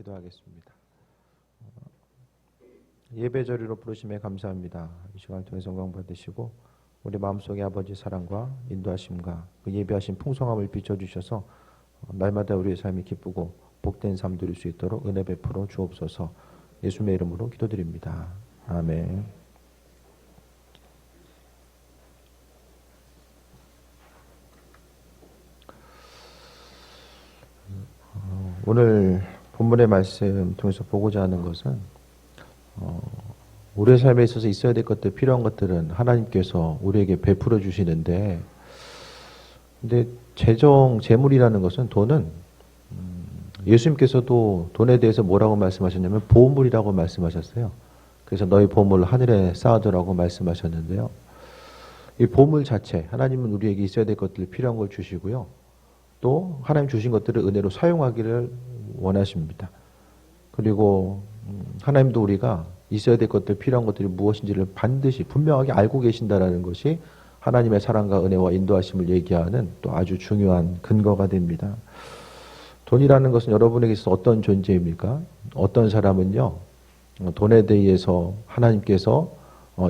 기도하겠습니다. 예배자리로 부르심에 감사합니다. 이 시간을 통해서 영광 받으시고 우리 마음속에 아버지 사랑과 인도하심과 그 예배하신 풍성함을 비춰주셔서 날마다 우리의 삶이 기쁘고 복된 삶 누릴 수 있도록 은혜 베풀어 주옵소서. 예수님의 이름으로 기도드립니다. 아멘. 오늘 본문의 말씀 통해서 보고자 하는 것은 우리의 삶에 있어서 있어야 될 것들, 필요한 것들은 하나님께서 우리에게 베풀어 주시는데, 근데 재물이라는 것은 돈은 예수님께서도 돈에 대해서 뭐라고 말씀하셨냐면 보물이라고 말씀하셨어요. 그래서 너희 보물을 하늘에 쌓아두라고 말씀하셨는데요. 이 보물 자체, 하나님은 우리에게 있어야 될 것들, 필요한 걸 주시고요. 또 하나님 주신 것들을 은혜로 사용하기를 원하십니다. 그리고 하나님도 우리가 있어야 될 것들, 필요한 것들이 무엇인지를 반드시 분명하게 알고 계신다라는 것이 하나님의 사랑과 은혜와 인도하심을 얘기하는 또 아주 중요한 근거가 됩니다. 돈이라는 것은 여러분에게 있어서 어떤 존재입니까? 어떤 사람은요, 돈에 대해서 하나님께서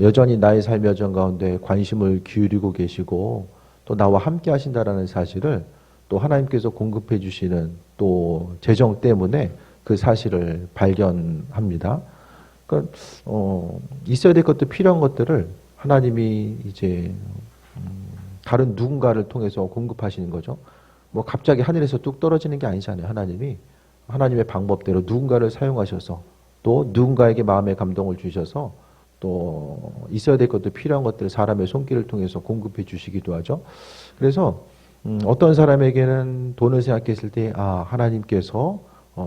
여전히 나의 삶 여정 가운데 관심을 기울이고 계시고 또 나와 함께 하신다라는 사실을 또 하나님께서 공급해 주시는 또 재정 때문에 그 사실을 발견합니다. 그러니까 있어야 될 것들, 필요한 것들을 하나님이 이제 다른 누군가를 통해서 공급하시는 거죠. 뭐 갑자기 하늘에서 뚝 떨어지는 게 아니잖아요. 하나님이 하나님의 방법대로 누군가를 사용하셔서 또 누군가에게 마음의 감동을 주셔서 또 있어야 될 것들, 필요한 것들을 사람의 손길을 통해서 공급해 주시기도 하죠. 그래서 어떤 사람에게는 돈을 생각했을 때 하나님께서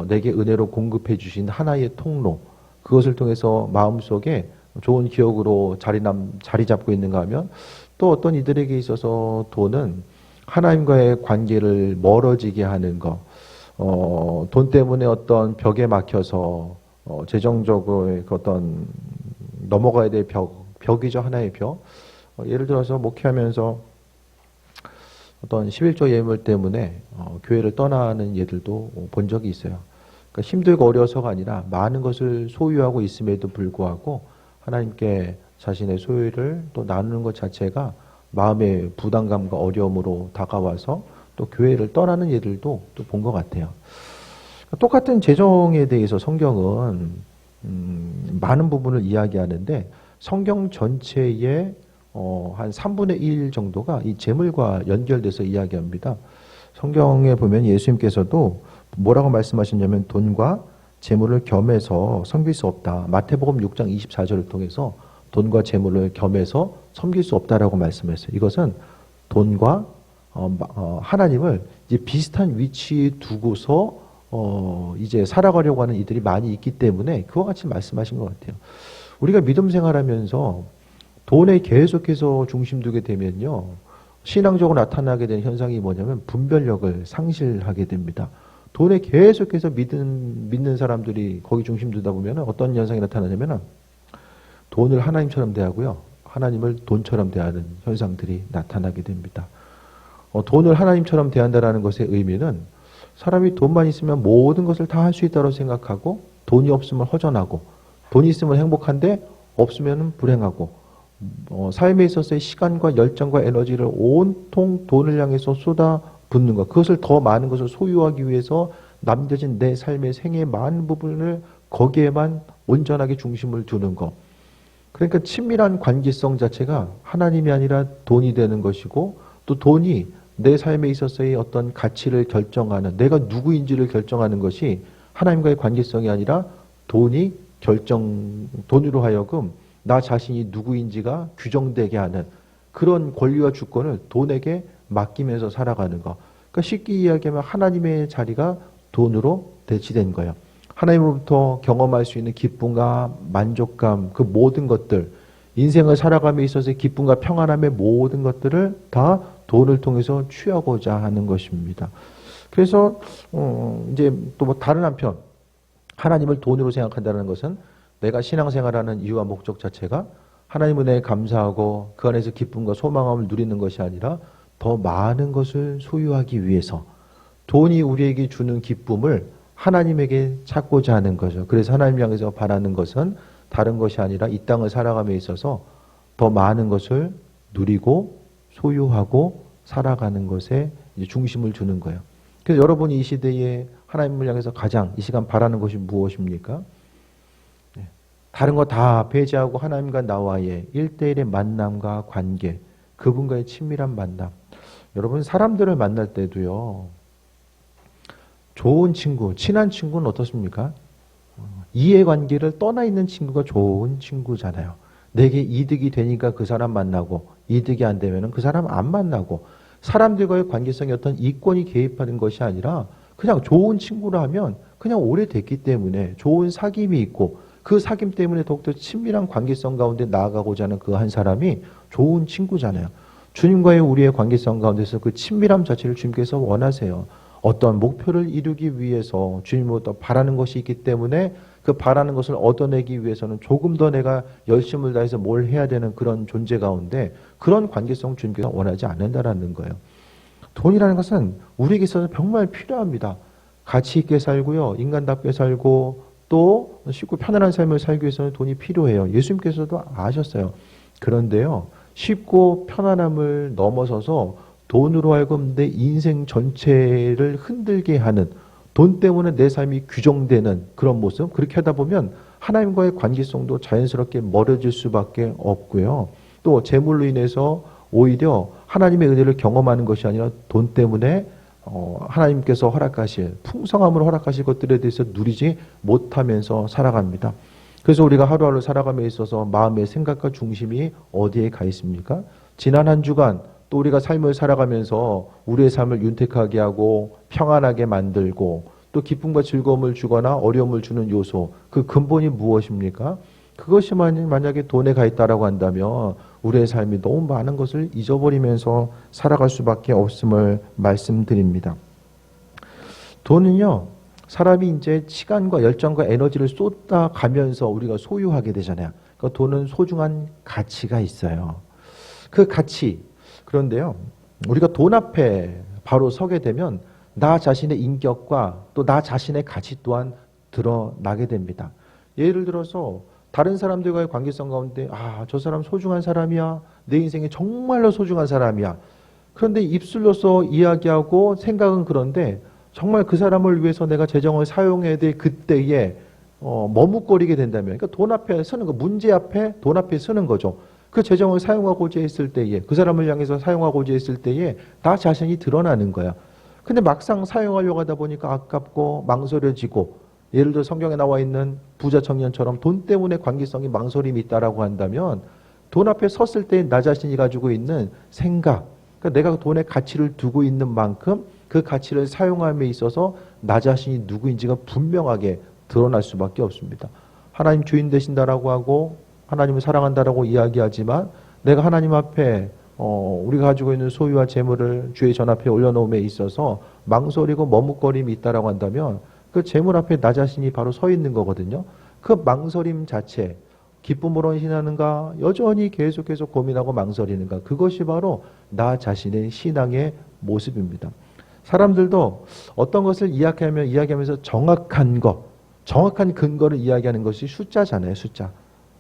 내게 은혜로 공급해 주신 하나의 통로, 그것을 통해서 마음속에 좋은 기억으로 자리 잡고 있는가 하면, 또 어떤 이들에게 있어서 돈은 하나님과의 관계를 멀어지게 하는 것, 돈 때문에 어떤 벽에 막혀서 재정적으로 어떤 넘어가야 될 벽이죠. 하나의 벽. 예를 들어서 목회하면서 어떤 11조 예물 때문에 교회를 떠나는 예들도 본 적이 있어요. 그러니까 힘들고 어려서가 아니라 많은 것을 소유하고 있음에도 불구하고 하나님께 자신의 소유를 또 나누는 것 자체가 마음의 부담감과 어려움으로 다가와서 또 교회를 떠나는 예들도 또 본 것 같아요. 똑같은 재정에 대해서 성경은 많은 부분을 이야기하는데 성경 전체의 한 3분의 1 정도가 이 재물과 연결돼서 이야기합니다. 성경에 보면 예수님께서도 뭐라고 말씀하셨냐면 돈과 재물을 겸해서 섬길 수 없다. 마태복음 6장 24절을 통해서 돈과 재물을 겸해서 섬길 수 없다라고 말씀했어요. 이것은 돈과 하나님을 이제 비슷한 위치에 두고서 이제 살아가려고 하는 이들이 많이 있기 때문에 그와 같이 말씀하신 것 같아요. 우리가 믿음 생활하면서 돈에 계속해서 중심 두게 되면요, 신앙적으로 나타나게 되는 현상이 뭐냐면 분별력을 상실하게 됩니다. 돈에 계속해서 믿는 사람들이 거기 중심 두다 보면 어떤 현상이 나타나냐면 돈을 하나님처럼 대하고요, 하나님을 돈처럼 대하는 현상들이 나타나게 됩니다. 돈을 하나님처럼 대한다는 것의 의미는 사람이 돈만 있으면 모든 것을 다 할 수 있다고 생각하고, 돈이 없으면 허전하고, 돈이 있으면 행복한데 없으면 불행하고, 삶에 있어서의 시간과 열정과 에너지를 온통 돈을 향해서 쏟아붓는 것, 그것을 더 많은 것을 소유하기 위해서 남겨진 내 삶의 생애의 많은 부분을 거기에만 온전하게 중심을 두는 것. 그러니까 친밀한 관계성 자체가 하나님이 아니라 돈이 되는 것이고, 또 돈이 내 삶에 있어서의 어떤 가치를 결정하는, 내가 누구인지를 결정하는 것이 하나님과의 관계성이 아니라 돈으로 하여금 나 자신이 누구인지가 규정되게 하는 그런 권리와 주권을 돈에게 맡기면서 살아가는 것. 그러니까 쉽게 이야기하면 하나님의 자리가 돈으로 대치된 거예요. 하나님으로부터 경험할 수 있는 기쁨과 만족감, 그 모든 것들, 인생을 살아감에 있어서의 기쁨과 평안함의 모든 것들을 다 돈을 통해서 취하고자 하는 것입니다. 그래서 이제 또 뭐 다른 한편, 하나님을 돈으로 생각한다는 것은 내가 신앙생활하는 이유와 목적 자체가 하나님 은혜에 감사하고 그 안에서 기쁨과 소망함을 누리는 것이 아니라 더 많은 것을 소유하기 위해서, 돈이 우리에게 주는 기쁨을 하나님에게 찾고자 하는 거죠. 그래서 하나님 향해서 바라는 것은 다른 것이 아니라 이 땅을 살아감에 있어서 더 많은 것을 누리고 소유하고 살아가는 것에 이제 중심을 두는 거예요. 그래서 여러분이 이 시대에 하나님을 향해서 가장 이 시간 바라는 것이 무엇입니까? 다른 거 다 배제하고 하나님과 나와의 1대1의 만남과 관계, 그분과의 친밀한 만남. 여러분 사람들을 만날 때도요. 좋은 친구, 친한 친구는 어떻습니까? 이해관계를 떠나 있는 친구가 좋은 친구잖아요. 내게 이득이 되니까 그 사람 만나고 이득이 안 되면 그 사람 안 만나고 사람들과의 관계성이 어떤 이권이 개입하는 것이 아니라 그냥 좋은 친구라 하면 그냥 오래됐기 때문에 좋은 사귐이 있고 그 사귐 때문에 더욱더 친밀한 관계성 가운데 나아가고자 하는 그 한 사람이 좋은 친구잖아요. 주님과의 우리의 관계성 가운데서 그 친밀함 자체를 주님께서 원하세요. 어떤 목표를 이루기 위해서 주님으로부터 바라는 것이 있기 때문에 그 바라는 것을 얻어내기 위해서는 조금 더 내가 열심을 다해서 뭘 해야 되는 그런 존재 가운데 그런 관계성 주님께서 원하지 않는다라는 거예요. 돈이라는 것은 우리에게 있어서 정말 필요합니다. 가치 있게 살고요. 인간답게 살고 또 쉽고 편안한 삶을 살기 위해서는 돈이 필요해요. 예수님께서도 아셨어요. 그런데요. 쉽고 편안함을 넘어서서 돈으로 하여금 내 인생 전체를 흔들게 하는 돈 때문에 내 삶이 규정되는 그런 모습, 그렇게 하다 보면 하나님과의 관계성도 자연스럽게 멀어질 수밖에 없고요. 또 재물로 인해서 오히려 하나님의 은혜를 경험하는 것이 아니라 돈 때문에 하나님께서 허락하실 풍성함으로 허락하실 것들에 대해서 누리지 못하면서 살아갑니다. 그래서 우리가 하루하루 살아감에 있어서 마음의 생각과 중심이 어디에 가 있습니까? 지난 한 주간 또 우리가 삶을 살아가면서 우리의 삶을 윤택하게 하고 평안하게 만들고 또 기쁨과 즐거움을 주거나 어려움을 주는 요소, 그 근본이 무엇입니까? 그것이 만약에 돈에 가 있다라고 한다면 우리의 삶이 너무 많은 것을 잊어버리면서 살아갈 수밖에 없음을 말씀드립니다. 돈은요, 사람이 이제 시간과 열정과 에너지를 쏟아가면서 우리가 소유하게 되잖아요. 그러니까 돈은 소중한 가치가 있어요. 그 가치, 그런데요, 우리가 돈 앞에 바로 서게 되면 나 자신의 인격과 또 나 자신의 가치 또한 드러나게 됩니다. 예를 들어서 다른 사람들과의 관계성 가운데 저 사람 소중한 사람이야. 내 인생에 정말로 소중한 사람이야. 그런데 입술로서 이야기하고 생각은 그런데 정말 그 사람을 위해서 내가 재정을 사용해야 될 그때에 머뭇거리게 된다면, 그러니까 돈 앞에 서는 거, 문제 앞에 돈 앞에 서는 거죠. 그 재정을 사용하고자 했을 때에, 그 사람을 향해서 사용하고자 했을 때에 나 자신이 드러나는 거야. 근데 막상 사용하려고 하다 보니까 아깝고 망설여지고, 예를 들어 성경에 나와 있는 부자 청년처럼 돈 때문에 관계성이 망설임이 있다라고 한다면 돈 앞에 섰을 때 나 자신이 가지고 있는 생각, 그러니까 내가 돈에 가치를 두고 있는 만큼 그 가치를 사용함에 있어서 나 자신이 누구인지가 분명하게 드러날 수밖에 없습니다. 하나님 주인 되신다라고 하고 하나님을 사랑한다라고 이야기하지만 내가 하나님 앞에 우리가 가지고 있는 소유와 재물을 주의 전 앞에 올려놓음에 있어서 망설이고 머뭇거림이 있다라고 한다면 그 재물 앞에 나 자신이 바로 서 있는 거거든요. 그 망설임 자체, 기쁨으로 신하는가, 여전히 계속해서 고민하고 망설이는가, 그것이 바로 나 자신의 신앙의 모습입니다. 사람들도 어떤 것을 이야기하면서 정확한 근거를 이야기하는 것이 숫자잖아요, 숫자.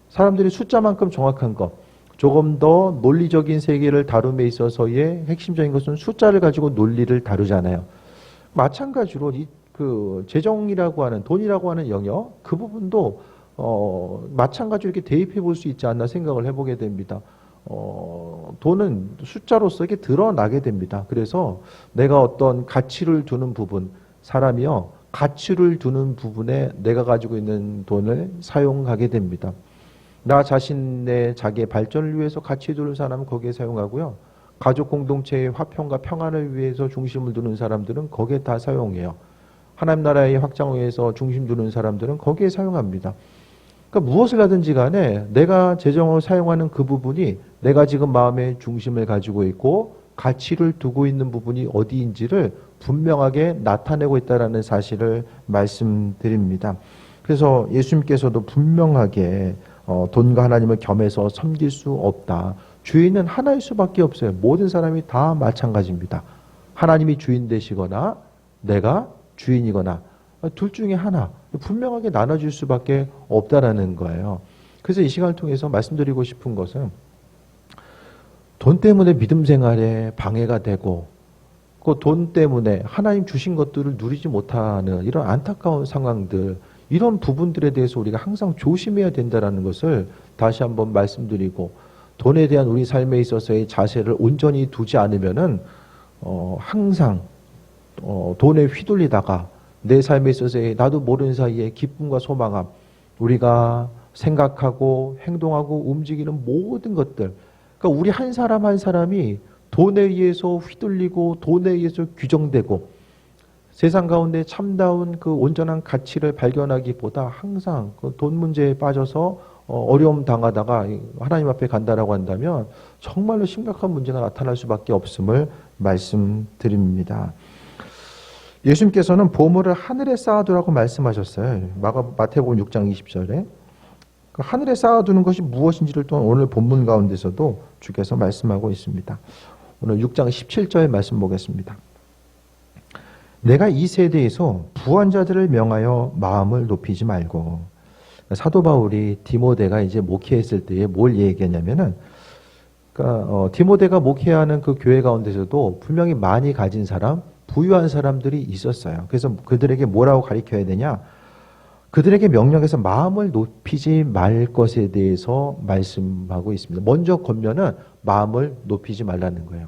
사람들이 숫자만큼 정확한 것, 조금 더 논리적인 세계를 다룸에 있어서의 핵심적인 것은 숫자를 가지고 논리를 다루잖아요. 마찬가지로 그 재정이라고 하는, 돈이라고 하는 영역, 그 부분도 마찬가지로 이렇게 대입해 볼 수 있지 않나 생각을 해보게 됩니다. 돈은 숫자로서 이게 드러나게 됩니다. 그래서 내가 어떤 가치를 두는 부분, 사람이요, 가치를 두는 부분에 내가 가지고 있는 돈을 사용하게 됩니다. 나 자신의 자기의 발전을 위해서 가치 두는 사람은 거기에 사용하고요. 가족 공동체의 화평과 평안을 위해서 중심을 두는 사람들은 거기에 다 사용해요. 하나님 나라의 확장을 위해서 중심 두는 사람들은 거기에 사용합니다. 그러니까 무엇을 하든지 간에 내가 재정을 사용하는 그 부분이 내가 지금 마음의 중심을 가지고 있고 가치를 두고 있는 부분이 어디인지를 분명하게 나타내고 있다는 사실을 말씀드립니다. 그래서 예수님께서도 분명하게 돈과 하나님을 겸해서 섬길 수 없다. 주인은 하나일 수밖에 없어요. 모든 사람이 다 마찬가지입니다. 하나님이 주인 되시거나 내가 주인이거나 둘 중에 하나. 분명하게 나눠질 수밖에 없다라는 거예요. 그래서 이 시간을 통해서 말씀드리고 싶은 것은 돈 때문에 믿음 생활에 방해가 되고 그 돈 때문에 하나님 주신 것들을 누리지 못하는 이런 안타까운 상황들, 이런 부분들에 대해서 우리가 항상 조심해야 된다는 것을 다시 한번 말씀드리고, 돈에 대한 우리 삶에 있어서의 자세를 온전히 두지 않으면은 항상 돈에 휘둘리다가 내 삶에 있어서의 나도 모르는 사이에 기쁨과 소망함, 우리가 생각하고 행동하고 움직이는 모든 것들, 그러니까 우리 한 사람 한 사람이 돈에 의해서 휘둘리고 돈에 의해서 규정되고 세상 가운데 참다운 그 온전한 가치를 발견하기보다 항상 그 돈 문제에 빠져서 어려움 당하다가 하나님 앞에 간다라고 한다면 정말로 심각한 문제가 나타날 수밖에 없음을 말씀드립니다. 예수님께서는 보물을 하늘에 쌓아두라고 말씀하셨어요. 마태복음 6장 20절에. 하늘에 쌓아두는 것이 무엇인지를 또 오늘 본문 가운데서도 주께서 말씀하고 있습니다. 오늘 6장 17절 말씀 보겠습니다. 내가 이 세대에서 부한 자들을 명하여 마음을 높이지 말고. 사도 바울이 디모데가 이제 목회했을 때에 뭘 얘기했냐면은, 그러니까 디모데가 목회하는 그 교회 가운데서도 분명히 많이 가진 사람, 부유한 사람들이 있었어요. 그래서 그들에게 뭐라고 가르쳐야 되냐? 그들에게 명령해서 마음을 높이지 말 것에 대해서 말씀하고 있습니다. 먼저 권면은 마음을 높이지 말라는 거예요.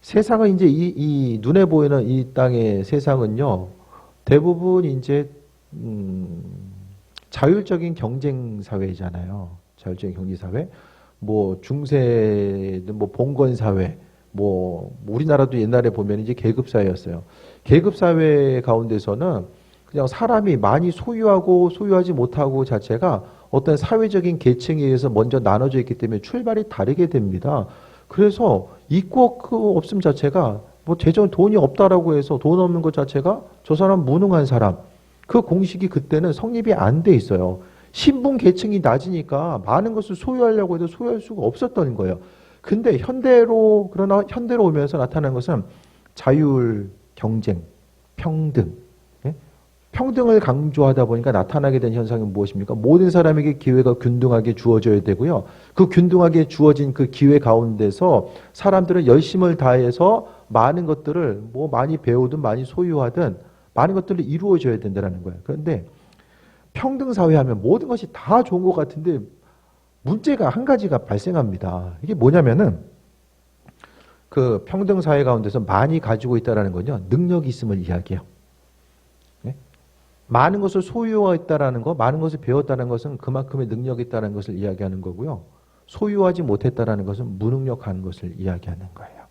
세상은 이제 이 눈에 보이는 이 땅의 세상은요, 대부분 이제 자율적인 경쟁 사회잖아요. 자율적인 경제 사회, 뭐 중세든 뭐 봉건 사회, 뭐 우리나라도 옛날에 보면 이제 계급 사회였어요. 계급 사회 가운데서는 그냥 사람이 많이 소유하고 소유하지 못하고 자체가 어떤 사회적인 계층에 의해서 먼저 나눠져 있기 때문에 출발이 다르게 됩니다. 그래서 있고 그 없음 자체가 뭐 재정 돈이 없다라고 해서 돈 없는 것 자체가 저 사람 무능한 사람, 그 공식이 그때는 성립이 안 돼 있어요. 신분 계층이 낮으니까 많은 것을 소유하려고 해도 소유할 수가 없었던 거예요. 근데 그러나 현대로 오면서 나타난 것은 자율, 경쟁, 평등, 평등을 강조하다 보니까 나타나게 된 현상은 무엇입니까? 모든 사람에게 기회가 균등하게 주어져야 되고요. 그 균등하게 주어진 그 기회 가운데서 사람들은 열심을 다해서 많은 것들을 뭐 많이 배우든 많이 소유하든 많은 것들을 이루어져야 된다는 거예요. 그런데 평등사회 하면 모든 것이 다 좋은 것 같은데 문제가 한 가지가 발생합니다. 이게 뭐냐면은 그 평등사회 가운데서 많이 가지고 있다는 건요, 능력이 있음을 이야기해요. 많은 것을 소유했다라는 거, 많은 것을 배웠다는 것은 그만큼의 능력이 있다는 것을 이야기하는 거고요. 소유하지 못했다라는 것은 무능력한 것을 이야기하는 거예요.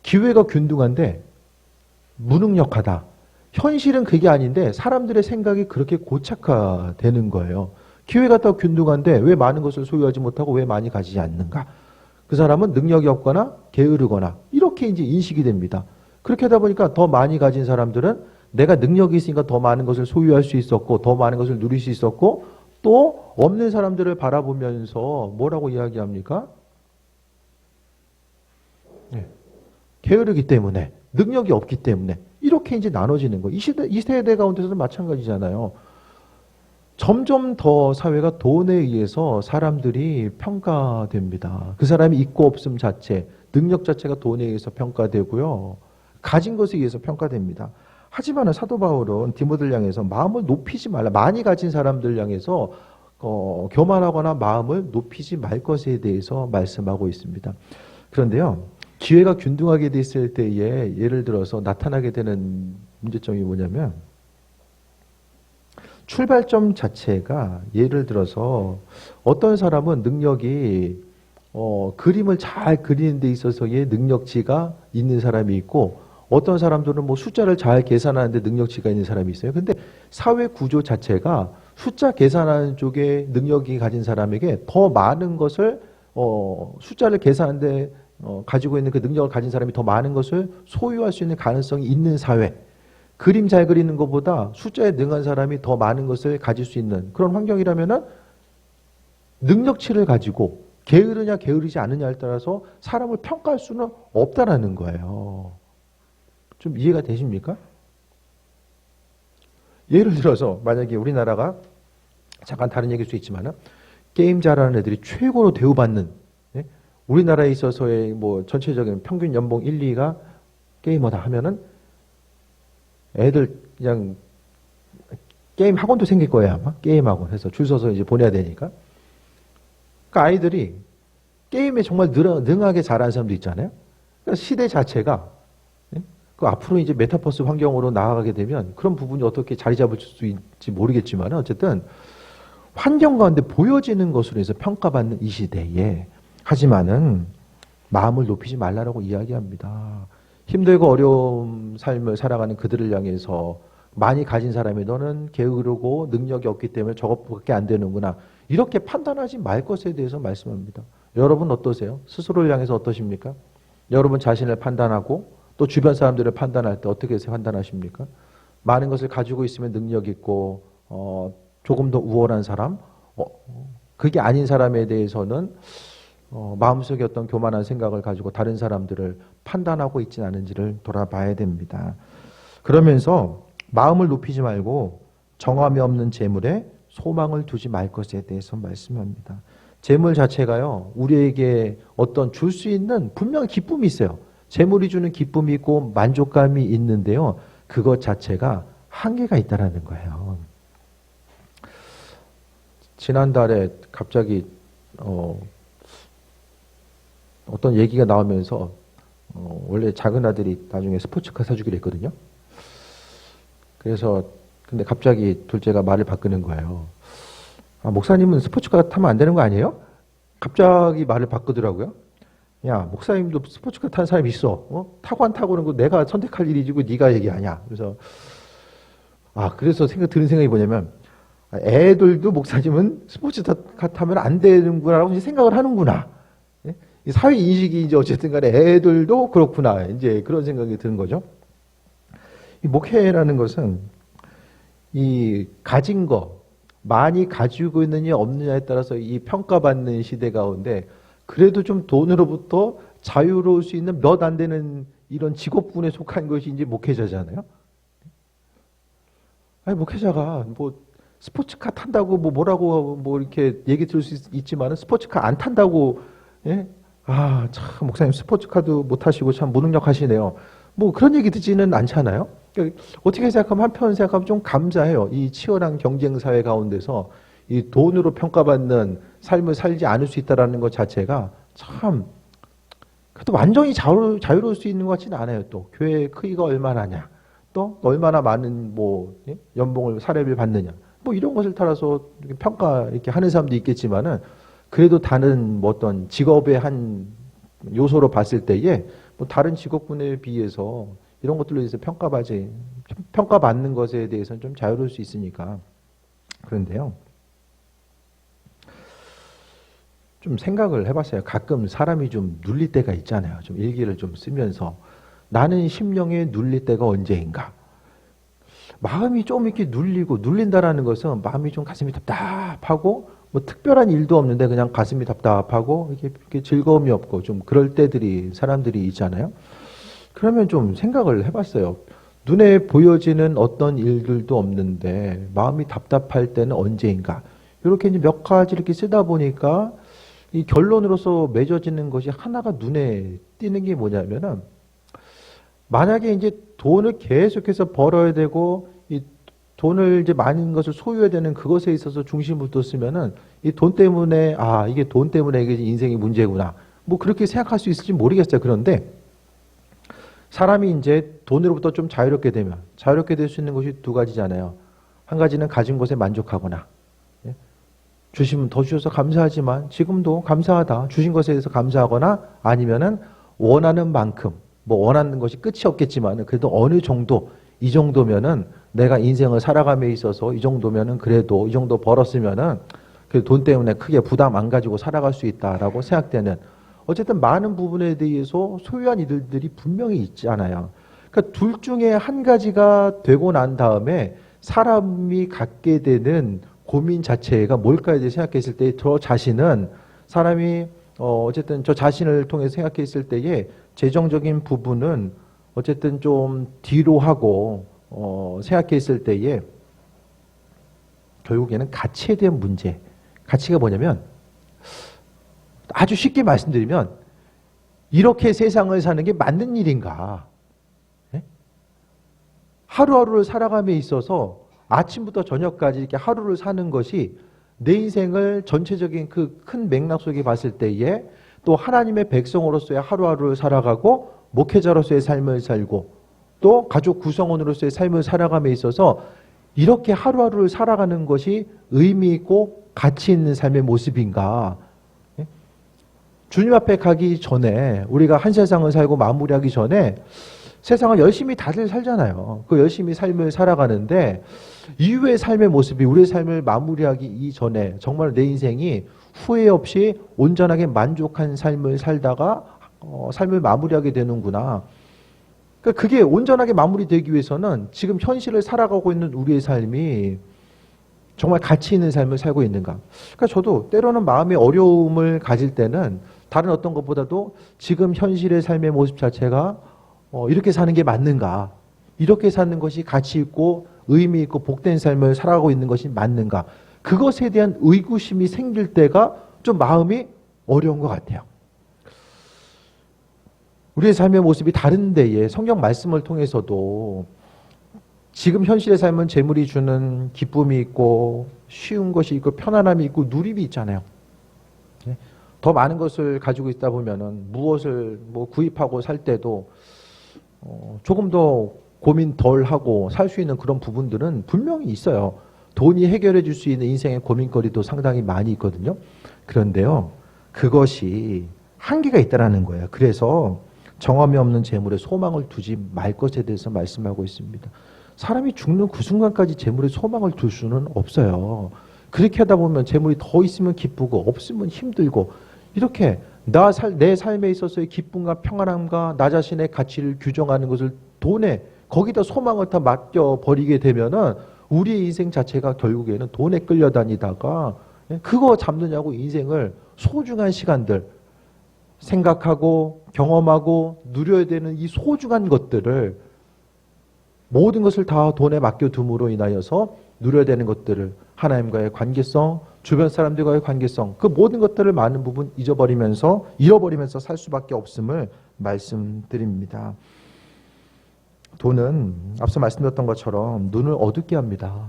기회가 균등한데 무능력하다. 현실은 그게 아닌데 사람들의 생각이 그렇게 고착화되는 거예요. 기회가 더 균등한데 왜 많은 것을 소유하지 못하고 왜 많이 가지지 않는가? 그 사람은 능력이 없거나 게으르거나 이렇게 이제 인식이 됩니다. 그렇게 하다 보니까 더 많이 가진 사람들은 내가 능력이 있으니까 더 많은 것을 소유할 수 있었고 더 많은 것을 누릴 수 있었고 또 없는 사람들을 바라보면서 뭐라고 이야기합니까? 게으르기 때문에, 능력이 없기 때문에 이렇게 이제 나눠지는 거예요. 이 세대 가운데서도 마찬가지잖아요. 점점 더 사회가 돈에 의해서 사람들이 평가됩니다. 그 사람이 있고 없음 자체, 능력 자체가 돈에 의해서 평가되고요. 가진 것에 의해서 평가됩니다. 하지만 사도 바울은 디모데를 향해서 마음을 높이지 말라. 많이 가진 사람들 향해서 교만하거나 마음을 높이지 말 것에 대해서 말씀하고 있습니다. 그런데요, 기회가 균등하게 됐을 때에 예를 들어서 나타나게 되는 문제점이 뭐냐면 출발점 자체가 예를 들어서 어떤 사람은 능력이 그림을 잘 그리는 데 있어서의 능력치가 있는 사람이 있고 어떤 사람들은 뭐 숫자를 잘 계산하는데 능력치가 있는 사람이 있어요. 근데 사회 구조 자체가 숫자 계산하는 쪽에 능력이 가진 사람에게 더 많은 것을 숫자를 계산하는데 가지고 있는 그 능력을 가진 사람이 더 많은 것을 소유할 수 있는 가능성이 있는 사회. 그림 잘 그리는 것보다 숫자에 능한 사람이 더 많은 것을 가질 수 있는 그런 환경이라면은 능력치를 가지고 게으르냐 게으르지 않느냐에 따라서 사람을 평가할 수는 없다라는 거예요. 좀 이해가 되십니까? 예를 들어서 만약에 우리나라가 잠깐 다른 얘기일 수 있지만은 게임 잘하는 애들이 최고로 대우받는, 예? 우리나라에 있어서의 뭐 전체적인 평균 연봉 1, 2가 게이머다 하면은 애들 그냥 게임 학원도 생길 거예요, 아마. 게임 학원 해서 줄 서서 이제 보내야 되니까. 그러니까 아이들이 게임에 정말 능하게 잘하는 사람도 있잖아요. 그러니까 시대 자체가, 예? 그 앞으로 이제 메타버스 환경으로 나아가게 되면 그런 부분이 어떻게 자리 잡을 수 있을지 모르겠지만 어쨌든 환경 가운데 보여지는 것으로 해서 평가받는 이 시대에, 하지만은 마음을 높이지 말라라고 이야기합니다. 힘들고 어려운 삶을 살아가는 그들을 향해서 많이 가진 사람이 너는 게으르고 능력이 없기 때문에 저것밖에 안 되는구나, 이렇게 판단하지 말 것에 대해서 말씀합니다. 여러분 어떠세요? 스스로를 향해서 어떠십니까? 여러분 자신을 판단하고 또 주변 사람들을 판단할 때 어떻게 판단하십니까? 많은 것을 가지고 있으면 능력 있고 조금 더 우월한 사람, 그게 아닌 사람에 대해서는 마음속에 어떤 교만한 생각을 가지고 다른 사람들을 판단하고 있지는 않은지를 돌아봐야 됩니다. 그러면서 마음을 높이지 말고 정함이 없는 재물에 소망을 두지 말 것에 대해서 말씀합니다. 재물 자체가요, 우리에게 어떤 줄 수 있는 분명히 기쁨이 있어요. 재물이 주는 기쁨이 있고 만족감이 있는데요, 그것 자체가 한계가 있다는 거예요. 지난달에 갑자기 어떤 얘기가 나오면서 원래 작은 아들이 나중에 스포츠카 사주기로 했거든요. 그래서 근데 갑자기 둘째가 말을 바꾸는 거예요. 아, 목사님은 스포츠카 타면 안 되는 거 아니에요? 갑자기 말을 바꾸더라고요. 야, 목사님도 스포츠카 타는 사람이 있어. 타고 안 타고는 거 내가 선택할 일이지 그 네가 얘기하냐. 그래서 그래서 드는 생각이 뭐냐면, 애들도 목사님은 스포츠카 타면 안 되는구나라고 이제 생각을 하는구나. 예? 사회 인식이 이제 어쨌든 간에 애들도 그렇구나. 이제 그런 생각이 드는 거죠. 이 목회라는 것은 이 가진 거, 많이 가지고 있느냐 없느냐에 따라서 이 평가받는 시대 가운데 그래도 좀 돈으로부터 자유로울 수 있는 몇 안 되는 이런 직업군에 속한 것이 이제 목회자잖아요. 아니, 목회자가 뭐 스포츠카 탄다고 뭐라고 이렇게 얘기 들을 수 있지만은 스포츠카 안 탄다고, 예? 참 목사님 스포츠카도 못 타시고 참 무능력하시네요. 뭐 그런 얘기 듣지는 않잖아요. 그러니까 어떻게 생각하면, 한편 생각하면 좀 감사해요. 이 치열한 경쟁 사회 가운데서 이 돈으로 평가받는 삶을 살지 않을 수 있다라는 것 자체가 참, 그래도 완전히 자유로울 수 있는 것 같지는 않아요. 또 교회 크기가 얼마나냐, 또 얼마나 많은 예? 연봉을 사례를 받느냐, 뭐 이런 것을 따라서 이렇게 하는 사람도 있겠지만은, 그래도 다른 어떤 직업의 한 요소로 봤을 때에 뭐 다른 직업군에 비해서 이런 것들로 인해서 평가받는 것에 대해서는 좀 자유로울 수 있으니까. 그런데요, 좀 생각을 해봤어요. 가끔 사람이 좀 눌릴 때가 있잖아요. 좀 일기를 좀 쓰면서 나는 심령에 눌릴 때가 언제인가. 마음이 좀 이렇게 눌린다라는 것은 마음이 좀 가슴이 답답하고 뭐 특별한 일도 없는데 그냥 가슴이 답답하고 이렇게 즐거움이 없고 좀 그럴 때들이 사람들이 있잖아요. 그러면 좀 생각을 해봤어요. 눈에 보여지는 어떤 일들도 없는데 마음이 답답할 때는 언제인가. 이렇게 이제 몇 가지 이렇게 쓰다 보니까 이 결론으로서 맺어지는 것이 하나가 눈에 띄는 게 뭐냐면은, 만약에 이제 돈을 계속해서 벌어야 되고 이 돈을 이제 많은 것을 소유해야 되는 그것에 있어서 중심을 뒀으면은 이 돈 때문에 이게 돈 때문에 이게 인생이 문제구나. 뭐 그렇게 생각할 수 있을지 모르겠어요. 그런데 사람이 이제 돈으로부터 좀 자유롭게 될 수 있는 것이 두 가지잖아요. 한 가지는 가진 것에 만족하거나, 주시면 더 주셔서 감사하지만 지금도 감사하다, 주신 것에 대해서 감사하거나, 아니면은 원하는 만큼, 뭐 원하는 것이 끝이 없겠지만 그래도 어느 정도, 이 정도면은 내가 인생을 살아감에 있어서 이 정도면은 그래도 이 정도 벌었으면은 그 돈 때문에 크게 부담 안 가지고 살아갈 수 있다라고 생각되는, 어쨌든 많은 부분에 대해서 소유한 이들이 분명히 있잖아요. 그러니까 둘 중에 한 가지가 되고 난 다음에 사람이 갖게 되는 고민 자체가 뭘까에 대해 생각했을 때, 저 자신은 사람이 어쨌든 저 자신을 통해서 생각했을 때에 재정적인 부분은 어쨌든 좀 뒤로 하고 생각했을 때에 결국에는 가치에 대한 문제. 가치가 뭐냐면 아주 쉽게 말씀드리면 이렇게 세상을 사는 게 맞는 일인가? 예? 하루하루를 살아감에 있어서 아침부터 저녁까지 이렇게 하루를 사는 것이 내 인생을 전체적인 그 큰 맥락 속에 봤을 때에 또 하나님의 백성으로서의 하루하루를 살아가고 목회자로서의 삶을 살고 또 가족 구성원으로서의 삶을 살아감에 있어서 이렇게 하루하루를 살아가는 것이 의미 있고 가치 있는 삶의 모습인가? 주님 앞에 가기 전에 우리가 한 세상을 살고 마무리하기 전에 세상을 열심히 다들 살잖아요. 그 열심히 삶을 살아가는데 이후의 삶의 모습이 우리의 삶을 마무리하기 이전에 정말 내 인생이 후회 없이 온전하게 만족한 삶을 살다가 삶을 마무리하게 되는구나. 그러니까 그게 온전하게 마무리되기 위해서는 지금 현실을 살아가고 있는 우리의 삶이 정말 가치 있는 삶을 살고 있는가. 그러니까 저도 때로는 마음의 어려움을 가질 때는 다른 어떤 것보다도 지금 현실의 삶의 모습 자체가 이렇게 사는 게 맞는가. 이렇게 사는 것이 가치 있고 의미 있고 복된 삶을 살아가고 있는 것이 맞는가. 그것에 대한 의구심이 생길 때가 좀 마음이 어려운 것 같아요. 우리의 삶의 모습이 다른 데에 성경 말씀을 통해서도 지금 현실의 삶은 재물이 주는 기쁨이 있고 쉬운 것이 있고 편안함이 있고 누림이 있잖아요. 더 많은 것을 가지고 있다 보면은 무엇을 구입하고 살 때도 조금 더 고민 덜 하고 살 수 있는 그런 부분들은 분명히 있어요. 돈이 해결해 줄 수 있는 인생의 고민거리도 상당히 많이 있거든요. 그런데요, 그것이 한계가 있다라는 거예요. 그래서 정함이 없는 재물에 소망을 두지 말 것에 대해서 말씀하고 있습니다. 사람이 죽는 그 순간까지 재물에 소망을 둘 수는 없어요. 그렇게 하다 보면 재물이 더 있으면 기쁘고 없으면 힘들고 이렇게 내 삶에 있어서의 기쁨과 평안함과 나 자신의 가치를 규정하는 것을 돈에 거기다 소망을 다 맡겨버리게 되면은 우리의 인생 자체가 결국에는 돈에 끌려다니다가 그거 잡느냐고 인생을 소중한 시간들 생각하고 경험하고 누려야 되는 이 소중한 것들을 모든 것을 다 돈에 맡겨둠으로 인하여서 누려야 되는 것들을 하나님과의 관계성, 주변 사람들과의 관계성 그 모든 것들을 많은 부분 잃어버리면서 살 수밖에 없음을 말씀드립니다. 돈은 앞서 말씀드렸던 것처럼 눈을 어둡게 합니다.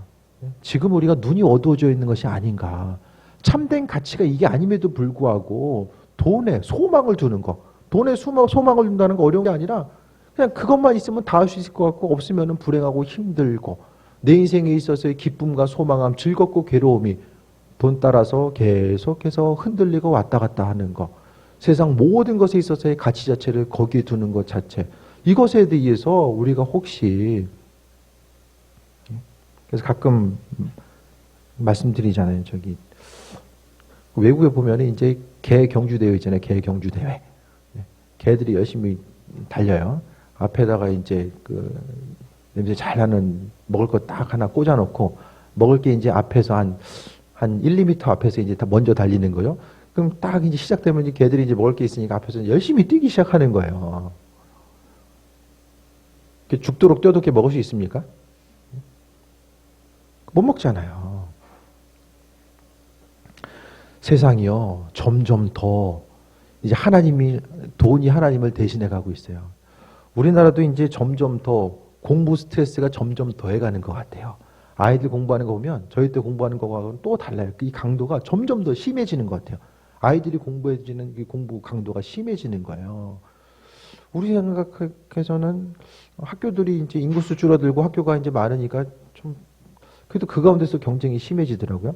지금 우리가 눈이 어두워져 있는 것이 아닌가. 참된 가치가 이게 아님에도 불구하고 돈에 소망을 두는 거. 돈에 소망을 둔다는 거 어려운 게 아니라 그냥 그것만 있으면 다 할 수 있을 것 같고 없으면 불행하고 힘들고 내 인생에 있어서의 기쁨과 소망함, 즐겁고 괴로움이 돈 따라서 계속해서 흔들리고 왔다 갔다 하는 거. 세상 모든 것에 있어서의 가치 자체를 거기에 두는 것 자체. 이것에 대해서 우리가 혹시 그래서 가끔 말씀드리잖아요. 저기 외국에 보면 이제 개 경주대회 있잖아요. 개 경주대회. 개들이 열심히 달려요. 앞에다가 이제 그 냄새 잘 나는 먹을 거 딱 하나 꽂아놓고 먹을 게 이제 앞에서 한 1, 2m 앞에서 이제 다 먼저 달리는 거예요. 그럼 딱 이제 시작되면 이제 개들이 이제 먹을 게 있으니까 앞에서 열심히 뛰기 시작하는 거예요. 죽도록 뛰어도록 먹을 수 있습니까? 못 먹잖아요. 세상이요, 점점 더 이제 돈이 하나님을 대신해 가고 있어요. 우리나라도 이제 점점 더 공부 스트레스가 점점 더해가는 것 같아요. 아이들 공부하는 거 보면 저희 때 공부하는 거하고는 또 달라요. 이 강도가 점점 더 심해지는 것 같아요. 아이들이 공부해지는 이 공부 강도가 심해지는 거예요. 우리 생각에서는 학교들이 이제 인구수 줄어들고 학교가 이제 많으니까 좀 그래도 그 가운데서 경쟁이 심해지더라고요.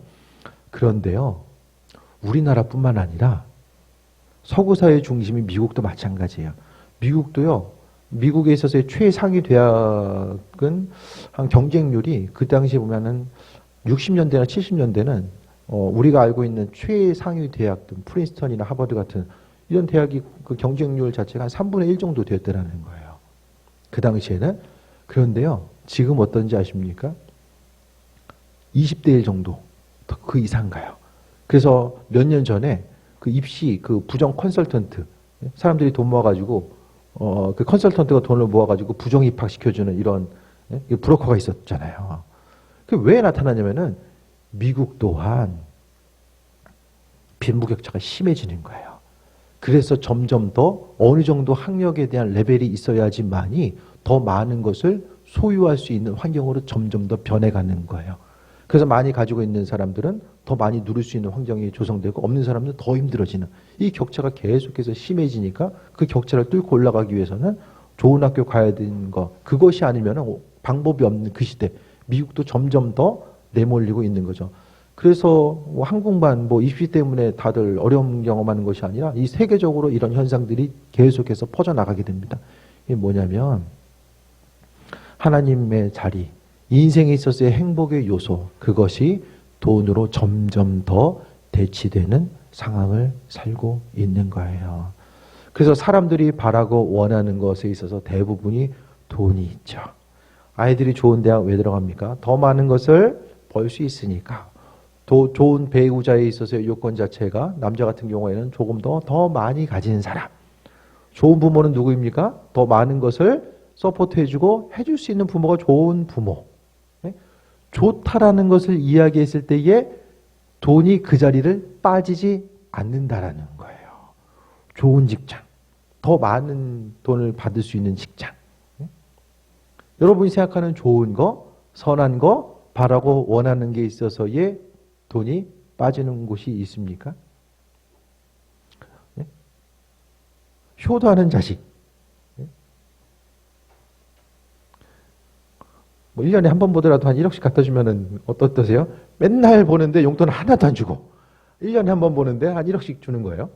그런데요, 우리나라뿐만 아니라 서구 사회 중심인 미국도 마찬가지예요. 미국도요, 미국에 있어서의 최상위 대학은 한 경쟁률이 그 당시에 보면은 60년대나 70년대는 우리가 알고 있는 최상위 대학들, 프린스턴이나 하버드 같은 이런 대학이 그 경쟁률 자체가 한 3분의 1 정도 되었다는 거예요. 그 당시에는. 그런데요, 지금 어떤지 아십니까? 20대 1 정도, 더 그 이상 가요. 그래서 몇 년 전에 그 입시, 그 부정 컨설턴트, 사람들이 돈 모아가지고 그 컨설턴트가 돈을 모아가지고 부정 입학시켜주는 이런 브로커가 있었잖아요. 그 왜 나타나냐면은 미국 또한 빈부격차가 심해지는 거예요. 그래서 점점 더 어느 정도 학력에 대한 레벨이 있어야지만이 더 많은 것을 소유할 수 있는 환경으로 점점 더 변해가는 거예요. 그래서 많이 가지고 있는 사람들은 더 많이 누릴 수 있는 환경이 조성되고 없는 사람들은 더 힘들어지는 이 격차가 계속해서 심해지니까 그 격차를 뚫고 올라가기 위해서는 좋은 학교 가야 되는 거 그것이 아니면 방법이 없는 그 시대 미국도 점점 더 내몰리고 있는 거죠. 그래서 한국만 입시 때문에 다들 어려움 경험하는 것이 아니라 이 세계적으로 이런 현상들이 계속해서 퍼져나가게 됩니다. 이게 뭐냐면 하나님의 자리, 인생에 있어서의 행복의 요소 그것이 돈으로 점점 더 대치되는 상황을 살고 있는 거예요. 그래서 사람들이 바라고 원하는 것에 있어서 대부분이 돈이 있죠. 아이들이 좋은 대학 왜 들어갑니까? 더 많은 것을 벌 수 있으니까. 더 좋은 배우자에 있어서의 요건 자체가 남자 같은 경우에는 조금 더 많이 가진 사람. 좋은 부모는 누구입니까? 더 많은 것을 서포트해주고 해줄 수 있는 부모가 좋은 부모. 좋다라는 것을 이야기했을 때에 돈이 그 자리를 빠지지 않는다라는 거예요. 좋은 직장, 더 많은 돈을 받을 수 있는 직장. 여러분이 생각하는 좋은 거, 선한 거, 바라고 원하는 게 있어서의 돈이 빠지는 곳이 있습니까? 효도하는 자식. 1년에 한 번 보더라도 한 1억씩 갖다 주면은 어떠세요? 맨날 보는데 용돈 하나도 안 주고 1년에 한 번 보는데 한 1억씩 주는 거예요.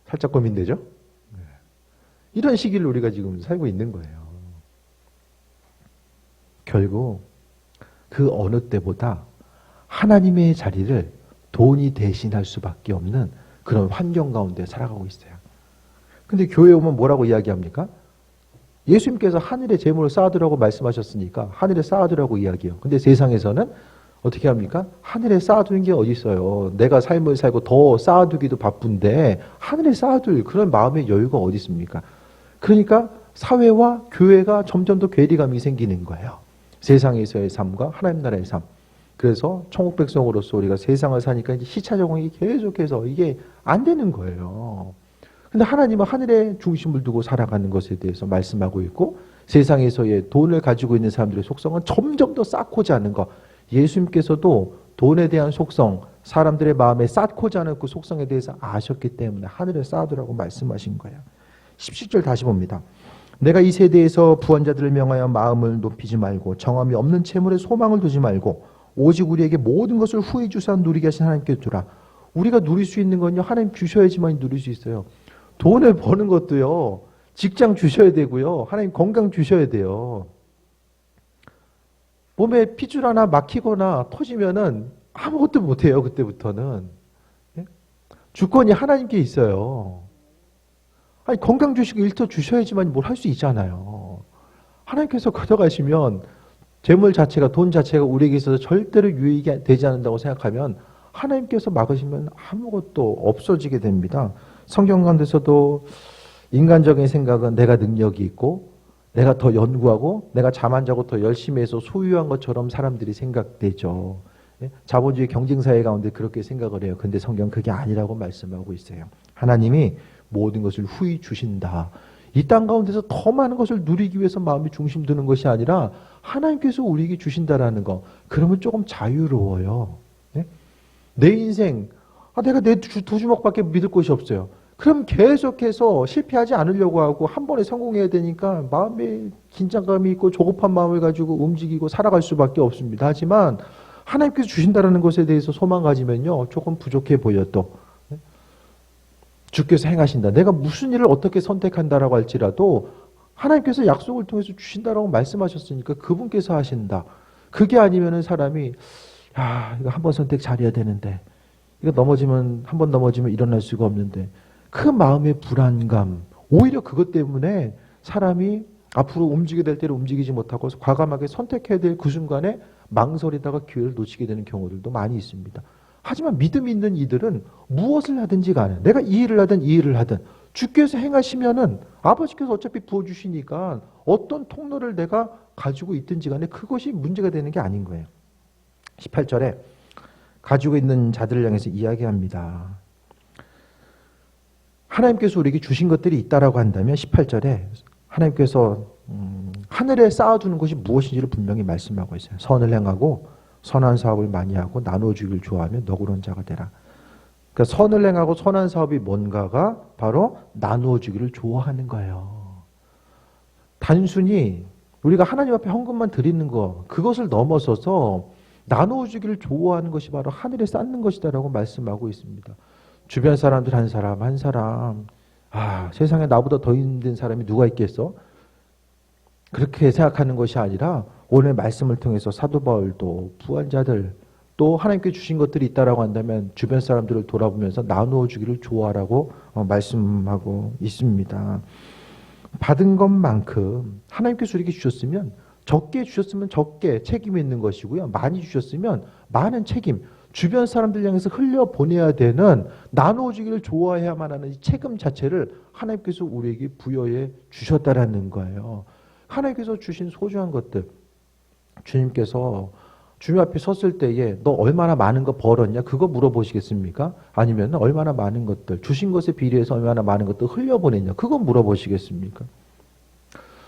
살짝 고민되죠? 이런 시기를 우리가 지금 살고 있는 거예요. 결국 그 어느 때보다 하나님의 자리를 돈이 대신할 수밖에 없는 그런 환경 가운데 살아가고 있어요. 근데 교회에 오면 뭐라고 이야기합니까? 예수님께서 하늘에 재물을 쌓아두라고 말씀하셨으니까 하늘에 쌓아두라고 이야기해요. 근데 세상에서는 어떻게 합니까? 하늘에 쌓아두는 게 어디 있어요? 내가 삶을 살고 더 쌓아두기도 바쁜데 하늘에 쌓아둘 그런 마음의 여유가 어디 있습니까? 그러니까 사회와 교회가 점점 더 괴리감이 생기는 거예요. 세상에서의 삶과 하나님 나라의 삶. 그래서 천국 백성으로서 우리가 세상을 사니까 이제 시차 적응이 계속해서 이게 안 되는 거예요. 근데 하나님은 하늘에 중심을 두고 살아가는 것에 대해서 말씀하고 있고 세상에서의 돈을 가지고 있는 사람들의 속성은 점점 더 쌓고자 하는 것. 예수님께서도 돈에 대한 속성, 사람들의 마음에 쌓고자 하는 그 속성에 대해서 아셨기 때문에 하늘에 쌓아두라고 말씀하신 거예요. 17절 다시 봅니다. 내가 이 세대에서 부원자들을 명하여 마음을 높이지 말고 정함이 없는 채물에 소망을 두지 말고 오직 우리에게 모든 것을 후히 주사 누리게 하신 하나님께 두라. 우리가 누릴 수 있는 건요. 하나님 주셔야지만 누릴 수 있어요. 돈을 버는 것도요. 직장 주셔야 되고요. 하나님 건강 주셔야 돼요. 몸에 핏줄 하나 막히거나 터지면은 아무것도 못해요. 그때부터는. 주권이 하나님께 있어요. 아니 건강 주시고 일터 주셔야지만 뭘 할 수 있잖아요. 하나님께서 가져가시면 재물 자체가 돈 자체가 우리에게 있어서 절대로 유익이 되지 않는다고 생각하면 하나님께서 막으시면 아무것도 없어지게 됩니다. 성경 가운데서도 인간적인 생각은 내가 능력이 있고 내가 더 연구하고 내가 잠 안 자고 더 열심히 해서 소유한 것처럼 사람들이 생각되죠. 자본주의 경쟁사회 가운데 그렇게 생각을 해요. 근데 성경은 그게 아니라고 말씀하고 있어요. 하나님이 모든 것을 후히 주신다. 이 땅 가운데서 더 많은 것을 누리기 위해서 마음이 중심 두는 것이 아니라 하나님께서 우리에게 주신다라는 거. 그러면 조금 자유로워요. 내 인생 내가 내 두 주먹밖에 믿을 곳이 없어요. 그럼 계속해서 실패하지 않으려고 하고 한 번에 성공해야 되니까 마음에 긴장감이 있고 조급한 마음을 가지고 움직이고 살아갈 수밖에 없습니다. 하지만 하나님께서 주신다는 것에 대해서 소망 가지면요. 조금 부족해 보여도 주께서 행하신다. 내가 무슨 일을 어떻게 선택한다라고 할지라도 하나님께서 약속을 통해서 주신다라고 말씀하셨으니까 그분께서 하신다. 그게 아니면은 사람이 이거 한 번 선택 잘해야 되는데 이거 한 번 넘어지면 일어날 수가 없는데 그 마음의 불안감 오히려 그것 때문에 사람이 앞으로 움직여야 될 때를 움직이지 못하고 과감하게 선택해야 될 그 순간에 망설이다가 기회를 놓치게 되는 경우들도 많이 있습니다. 하지만 믿음 있는 이들은 무엇을 하든지 간에 내가 이 일을 하든 이 일을 하든 주께서 행하시면은 아버지께서 어차피 부어주시니까 어떤 통로를 내가 가지고 있든지 간에 그것이 문제가 되는 게 아닌 거예요. 18절에 가지고 있는 자들을 향해서 이야기합니다. 하나님께서 우리에게 주신 것들이 있다라고 한다면 18절에 하나님께서 하늘에 쌓아두는 것이 무엇인지를 분명히 말씀하고 있어요. 선을 행하고 선한 사업을 많이 하고 나누어 주기를 좋아하며 너그러운 자가 되라. 그러니까 선을 행하고 선한 사업이 뭔가가 바로 나누어 주기를 좋아하는 거예요. 단순히 우리가 하나님 앞에 헌금만 드리는 거, 그것을 넘어서서 나누어 주기를 좋아하는 것이 바로 하늘에 쌓는 것이다라고 말씀하고 있습니다. 주변 사람들 한 사람 한 사람, 세상에 나보다 더 힘든 사람이 누가 있겠어? 그렇게 생각하는 것이 아니라 오늘 말씀을 통해서 사도 바울도 부한자들 또 하나님께 주신 것들이 있다라고 한다면 주변 사람들을 돌아보면서 나누어 주기를 좋아하라고 말씀하고 있습니다. 받은 것만큼 하나님께서 우리에게 주셨으면 적게 주셨으면 적게 책임이 있는 것이고요. 많이 주셨으면 많은 책임, 주변 사람들 향해서 흘려보내야 되는 나누어 주기를 좋아해야만 하는 이 책임 자체를 하나님께서 우리에게 부여해 주셨다라는 거예요. 하나님께서 주신 소중한 것들, 주님께서 주님 앞에 섰을 때에 너 얼마나 많은 거 벌었냐? 그거 물어보시겠습니까? 아니면 얼마나 많은 것들, 주신 것에 비례해서 얼마나 많은 것들 흘려보냈냐? 그거 물어보시겠습니까?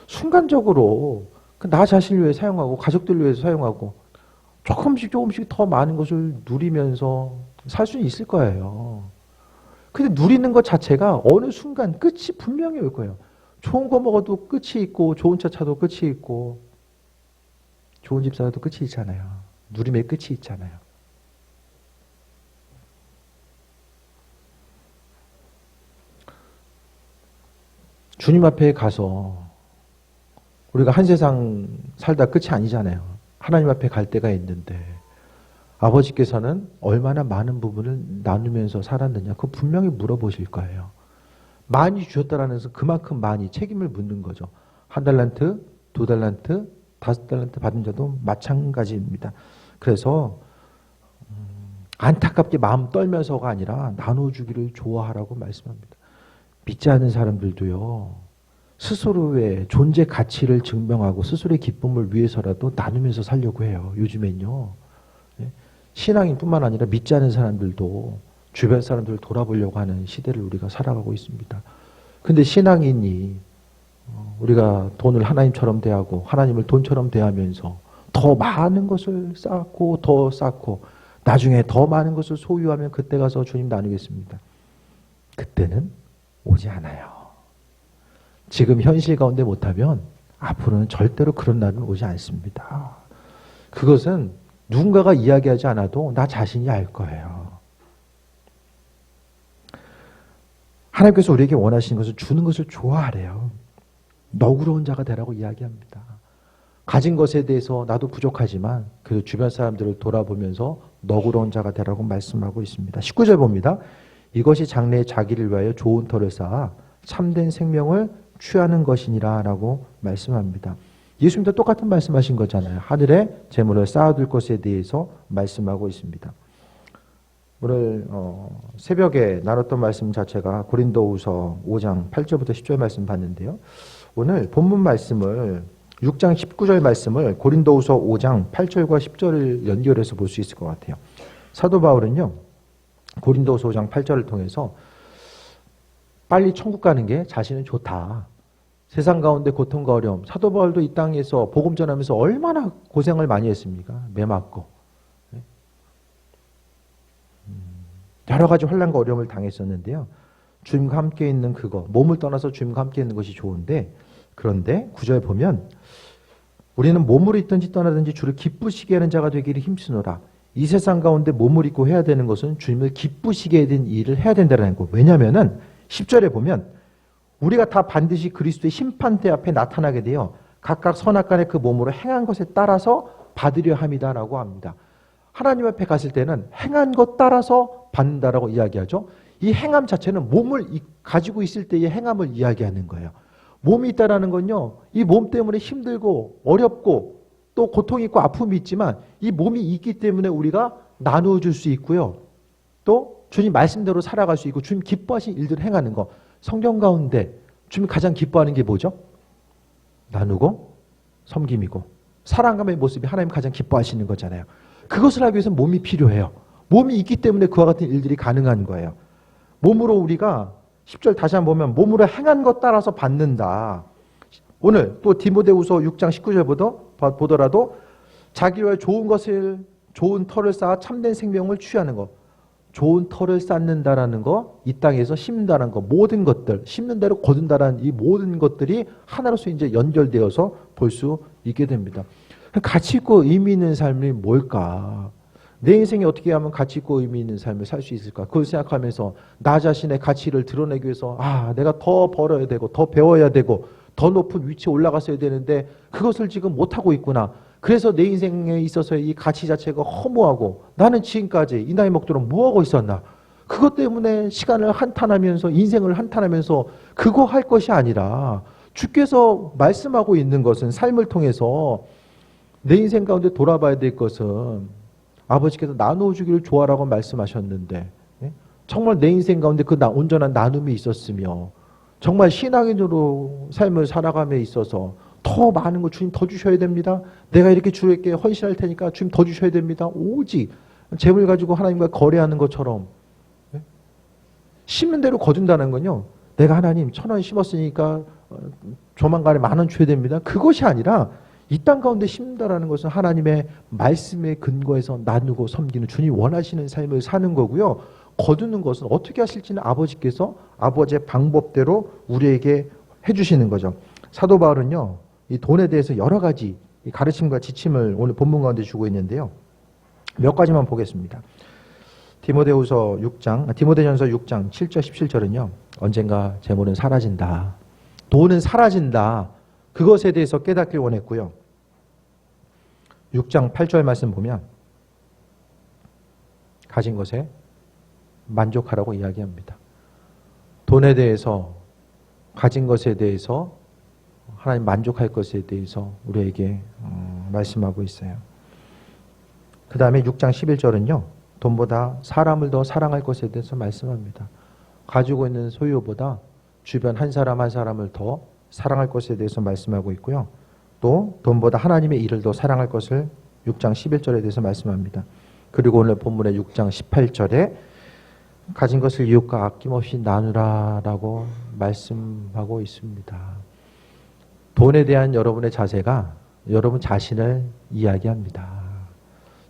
순간적으로 나 자신을 위해 사용하고 가족들을 위해서 사용하고 조금씩 더 많은 것을 누리면서 살 수는 있을 거예요. 근데 누리는 것 자체가 어느 순간 끝이 분명히 올 거예요. 좋은 거 먹어도 끝이 있고 좋은 차 차도 끝이 있고 좋은 집 살아도 끝이 있잖아요. 누림의 끝이 있잖아요. 주님 앞에 가서 우리가 한 세상 살다 끝이 아니잖아요. 하나님 앞에 갈 때가 있는데 아버지께서는 얼마나 많은 부분을 나누면서 살았느냐 그거 분명히 물어보실 거예요. 많이 주셨다라는 것은 그만큼 많이 책임을 묻는 거죠. 1달란트, 2달란트, 5달란트 받은 자도 마찬가지입니다. 그래서 안타깝게 마음 떨면서가 아니라 나눠주기를 좋아하라고 말씀합니다. 믿지 않는 사람들도요. 스스로의 존재 가치를 증명하고 스스로의 기쁨을 위해서라도 나누면서 살려고 해요. 요즘엔요. 신앙인 뿐만 아니라 믿지 않는 사람들도 주변 사람들을 돌아보려고 하는 시대를 우리가 살아가고 있습니다. 근데 신앙인이 우리가 돈을 하나님처럼 대하고 하나님을 돈처럼 대하면서 더 많은 것을 쌓고 더 쌓고 나중에 더 많은 것을 소유하면 그때 가서 주님 나누겠습니다. 그때는 오지 않아요. 지금 현실 가운데 못하면 앞으로는 절대로 그런 날은 오지 않습니다. 그것은 누군가가 이야기하지 않아도 나 자신이 알 거예요. 하나님께서 우리에게 원하시는 것을 주는 것을 좋아하래요. 너그러운 자가 되라고 이야기합니다. 가진 것에 대해서 나도 부족하지만 그 주변 사람들을 돌아보면서 너그러운 자가 되라고 말씀하고 있습니다. 19절 봅니다. 이것이 장래에 자기를 위하여 좋은 터를 쌓아 참된 생명을 취하는 것이니라 라고 말씀합니다. 예수님도 똑같은 말씀하신 거잖아요. 하늘에 재물을 쌓아둘 것에 대해서 말씀하고 있습니다. 오늘 새벽에 나눴던 말씀 자체가 고린도후서 5장 8절부터 10절 말씀 봤는데요. 오늘 본문 말씀을 6장 19절 말씀을 고린도후서 5장 8절과 10절을 연결해서 볼 수 있을 것 같아요. 사도 바울은요. 고린도후서 5장 8절을 통해서 빨리 천국 가는 게 자신은 좋다. 세상 가운데 고통과 어려움. 사도 바울도 이 땅에서 복음 전하면서 얼마나 고생을 많이 했습니까? 매 맞고. 여러 가지 환난과 어려움을 당했었는데요. 주님과 함께 있는 그거, 몸을 떠나서 주님과 함께 있는 것이 좋은데 그런데 9절 보면 우리는 몸으로 있든지 떠나든지 주를 기쁘시게 하는 자가 되기를 힘쓰노라. 이 세상 가운데 몸을 입고 해야 되는 것은 주님을 기쁘시게 된 일을 해야 된다는 거. 왜냐하면 10절에 보면 우리가 다 반드시 그리스도의 심판대 앞에 나타나게 되어 각각 선악간의 그 몸으로 행한 것에 따라서 받으려 함이다라고 합니다. 하나님 앞에 갔을 때는 행한 것 따라서 받는다라고 이야기하죠. 이 행함 자체는 몸을 가지고 있을 때의 행함을 이야기하는 거예요. 몸이 있다라는 건요. 이 몸 때문에 힘들고 어렵고 또 고통이 있고 아픔이 있지만 이 몸이 있기 때문에 우리가 나누어 줄 수 있고요. 또 주님 말씀대로 살아갈 수 있고 주님 기뻐하신 일들을 행하는 거. 성경 가운데 주님이 가장 기뻐하는 게 뭐죠? 나누고 섬김이고 사랑감의 모습이 하나님 가장 기뻐하시는 거잖아요. 그것을 하기 위해서 몸이 필요해요. 몸이 있기 때문에 그와 같은 일들이 가능한 거예요. 몸으로 우리가 10절 다시 한번 보면 몸으로 행한 것 따라서 받는다. 오늘 또 디모데후서 6장 19절 보더라도 자기 위해 좋은 터를 쌓아 참된 생명을 취하는 것. 좋은 터를 쌓는다라는 거, 이 땅에서 심는다는 거, 모든 것들, 심는 대로 거둔다라는 이 모든 것들이 하나로서 이제 연결되어서 볼 수 있게 됩니다. 가치 있고 의미 있는 삶이 뭘까? 내 인생에 어떻게 하면 가치 있고 의미 있는 삶을 살 수 있을까? 그걸 생각하면서 나 자신의 가치를 드러내기 위해서 내가 더 벌어야 되고 더 배워야 되고 더 높은 위치에 올라갔어야 되는데 그것을 지금 못하고 있구나. 그래서 내 인생에 있어서의 이 가치 자체가 허무하고 나는 지금까지 이 나이 먹도록 뭐하고 있었나. 그것 때문에 시간을 한탄하면서 인생을 한탄하면서 그거 할 것이 아니라 주께서 말씀하고 있는 것은 삶을 통해서 내 인생 가운데 돌아봐야 될 것은 아버지께서 나누어 주기를 좋아라고 말씀하셨는데 정말 내 인생 가운데 그 온전한 나눔이 있었으며 정말 신앙인으로 삶을 살아감에 있어서 더 많은 거 주님 더 주셔야 됩니다. 내가 이렇게 주님께 헌신할 테니까 주님 더 주셔야 됩니다. 오직 재물 가지고 하나님과 거래하는 것처럼 심는 대로 거둔다는 건요. 내가 하나님 1,000원 심었으니까 조만간에 10,000원 줘야 됩니다. 그것이 아니라 이 땅 가운데 심는다라는 것은 하나님의 말씀에 근거해서 나누고 섬기는 주님 원하시는 삶을 사는 거고요. 거두는 것은 어떻게 하실지는 아버지께서 아버지의 방법대로 우리에게 해주시는 거죠. 사도 바울은요. 이 돈에 대해서 여러 가지 가르침과 지침을 오늘 본문 가운데 주고 있는데요. 몇 가지만 보겠습니다. 디모데전서 6장 7절 17절은요. 언젠가 재물은 사라진다. 돈은 사라진다. 그것에 대해서 깨닫길 원했고요. 6장 8절 말씀 보면 가진 것에 만족하라고 이야기합니다. 돈에 대해서 가진 것에 대해서 하나님 만족할 것에 대해서 우리에게 말씀하고 있어요. 그 다음에 6장 11절은요. 돈보다 사람을 더 사랑할 것에 대해서 말씀합니다. 가지고 있는 소유보다 주변 한 사람 한 사람을 더 사랑할 것에 대해서 말씀하고 있고요. 또 돈보다 하나님의 일을 더 사랑할 것을 6장 11절에 대해서 말씀합니다. 그리고 오늘 본문의 6장 18절에 가진 것을 이웃과 아낌없이 나누라라고 말씀하고 있습니다. 돈에 대한 여러분의 자세가 여러분 자신을 이야기합니다.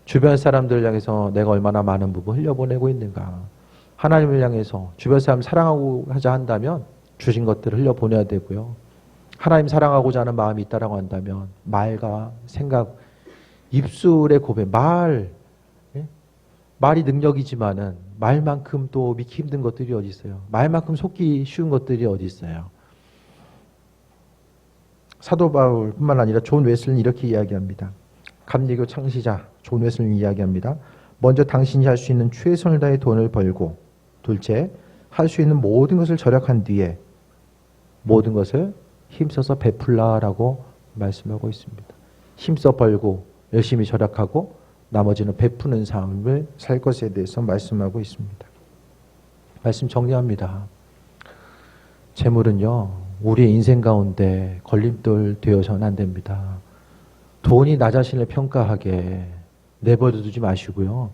주변 사람들을 향해서 내가 얼마나 많은 부분 흘려보내고 있는가. 하나님을 향해서 주변 사람 사랑하고 하자 한다면 주신 것들을 흘려보내야 되고요. 하나님 사랑하고자 하는 마음이 있다라고 한다면 말과 생각, 입술의 고백, 말이 능력이지만은 말만큼 또 믿기 힘든 것들이 어디 있어요. 말만큼 속기 쉬운 것들이 어디 있어요. 사도 바울뿐만 아니라 존 웨슬리는 이렇게 이야기합니다. 감리교 창시자 존 웨슬리는 이야기합니다. 먼저 당신이 할 수 있는 최선을 다해 돈을 벌고 둘째, 할 수 있는 모든 것을 절약한 뒤에 모든 것을 힘써서 베풀라라고 말씀하고 있습니다. 힘써 벌고 열심히 절약하고 나머지는 베푸는 삶을 살 것에 대해서 말씀하고 있습니다. 말씀 정리합니다. 재물은요, 우리의 인생 가운데 걸림돌 되어서는 안 됩니다. 돈이 나 자신을 평가하게 내버려 두지 마시고요.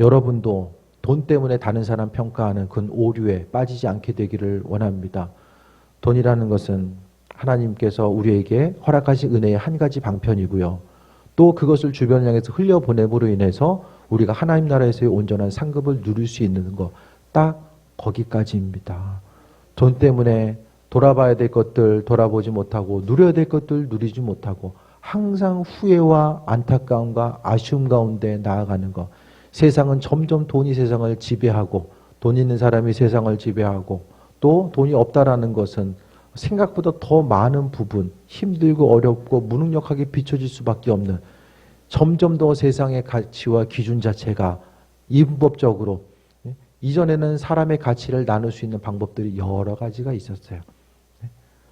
여러분도 돈 때문에 다른 사람 평가하는 그 오류에 빠지지 않게 되기를 원합니다. 돈이라는 것은 하나님께서 우리에게 허락하신 은혜의 한 가지 방편이고요. 또 그것을 주변을 향해서 흘려보냄으로 인해서 우리가 하나님 나라에서의 온전한 상급을 누릴 수 있는 것, 딱 거기까지입니다. 돈 때문에 돌아봐야 될 것들 돌아보지 못하고 누려야 될 것들 누리지 못하고 항상 후회와 안타까움과 아쉬움 가운데 나아가는 것. 세상은 점점 돈이 세상을 지배하고 돈 있는 사람이 세상을 지배하고 또 돈이 없다라는 것은 생각보다 더 많은 부분, 힘들고 어렵고 무능력하게 비춰질 수밖에 없는 점점 더 세상의 가치와 기준 자체가 인법적으로 이전에는 사람의 가치를 나눌 수 있는 방법들이 여러 가지가 있었어요.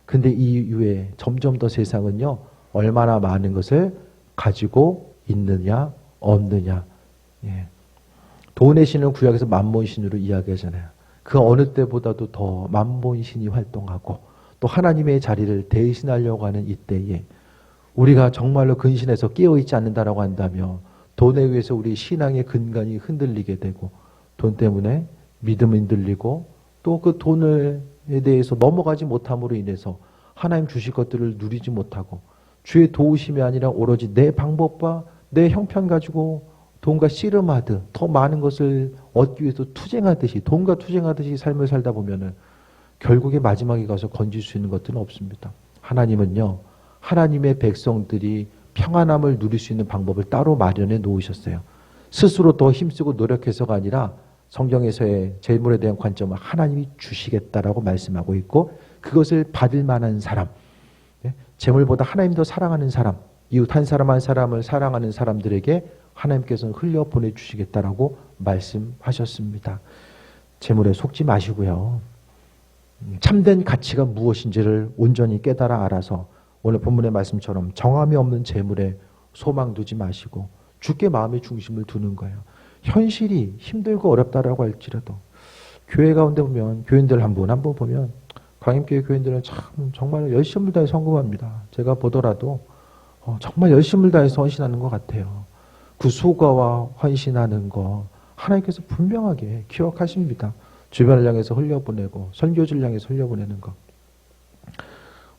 근데 이후에 점점 더 세상은요, 얼마나 많은 것을 가지고 있느냐, 없느냐. 돈의 신을 구약에서 만몬신으로 이야기하잖아요. 그 어느 때보다도 더 만본신이 활동하고 또 하나님의 자리를 대신하려고 하는 이때에 우리가 정말로 근신해서 깨어있지 않는다라고 한다면 돈에 의해서 우리 신앙의 근간이 흔들리게 되고 돈 때문에 믿음이 흔들리고 또 그 돈에 대해서 넘어가지 못함으로 인해서 하나님 주실 것들을 누리지 못하고 주의 도우심이 아니라 오로지 내 방법과 내 형편 가지고 돈과 씨름하듯 더 많은 것을 얻기 위해서 투쟁하듯이 돈과 투쟁하듯이 삶을 살다 보면은 결국에 마지막에 가서 건질 수 있는 것들은 없습니다. 하나님은요, 하나님의 백성들이 평안함을 누릴 수 있는 방법을 따로 마련해 놓으셨어요. 스스로 더 힘쓰고 노력해서가 아니라 성경에서의 재물에 대한 관점은 하나님이 주시겠다라고 말씀하고 있고 그것을 받을 만한 사람, 재물보다 하나님 더 사랑하는 사람, 이웃 한 사람 한 사람을 사랑하는 사람들에게 하나님께서는 흘려 보내주시겠다라고 말씀하셨습니다. 재물에 속지 마시고요. 참된 가치가 무엇인지를 온전히 깨달아 알아서 오늘 본문의 말씀처럼 정함이 없는 재물에 소망 두지 마시고 주께 마음의 중심을 두는 거예요. 현실이 힘들고 어렵다라고 할지라도 교회 가운데 보면 교인들 한 분 한 분 보면 광림교회 교인들은 참 정말 열심을 다해 성공합니다. 제가 보더라도 정말 열심을 다해서 헌신하는 것 같아요. 그 수고와 헌신하는 거 하나님께서 분명하게 기억하십니다. 주변을 향해서 흘려보내고 선교지를 향해서 흘려보내는 거.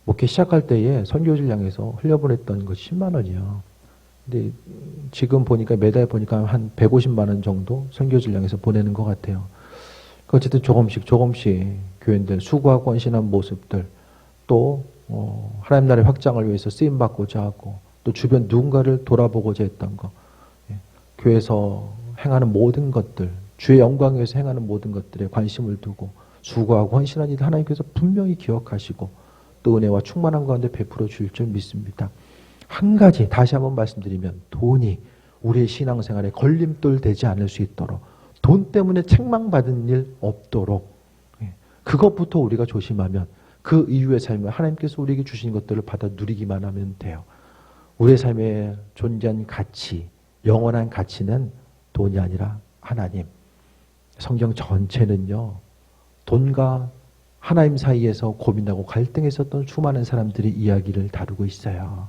목회 시작할 때에 선교지를 향해서 흘려보냈던 거 10만 원이요. 근데 지금 보니까 매달 보니까 한 150만 원 정도 선교지를 향해서 보내는 것 같아요. 어쨌든 조금씩 교인들 수고하고 헌신한 모습들 또 하나님 나라의 확장을 위해서 쓰임받고자 하고 또 주변 누군가를 돌아보고자 했던 거 교회에서 행하는 모든 것들 주의 영광 위해서 행하는 모든 것들에 관심을 두고 수고하고 헌신한 일 하나님께서 분명히 기억하시고 또 은혜와 충만한 가운데 베풀어 주실 줄 믿습니다. 한 가지 다시 한번 말씀드리면 돈이 우리의 신앙생활에 걸림돌 되지 않을 수 있도록 돈 때문에 책망받은 일 없도록 그것부터 우리가 조심하면 그 이후의 삶을 하나님께서 우리에게 주신 것들을 받아 누리기만 하면 돼요. 우리의 삶에 존재한 가치, 영원한 가치는 돈이 아니라 하나님. 성경 전체는요. 돈과 하나님 사이에서 고민하고 갈등했었던 수많은 사람들의 이야기를 다루고 있어요.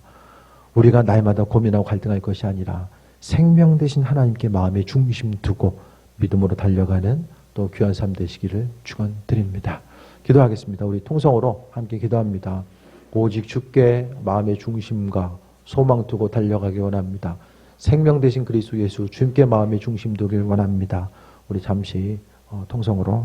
우리가 날마다 고민하고 갈등할 것이 아니라 생명 되신 하나님께 마음의 중심 두고 믿음으로 달려가는 또 귀한 삶 되시기를 축원드립니다. 기도하겠습니다. 우리 통성으로 함께 기도합니다. 오직 주께 마음의 중심과 소망 두고 달려가기 원합니다. 생명 되신 그리스도 예수 주님께 마음의 중심 두길 원합니다. 우리 잠시 통성으로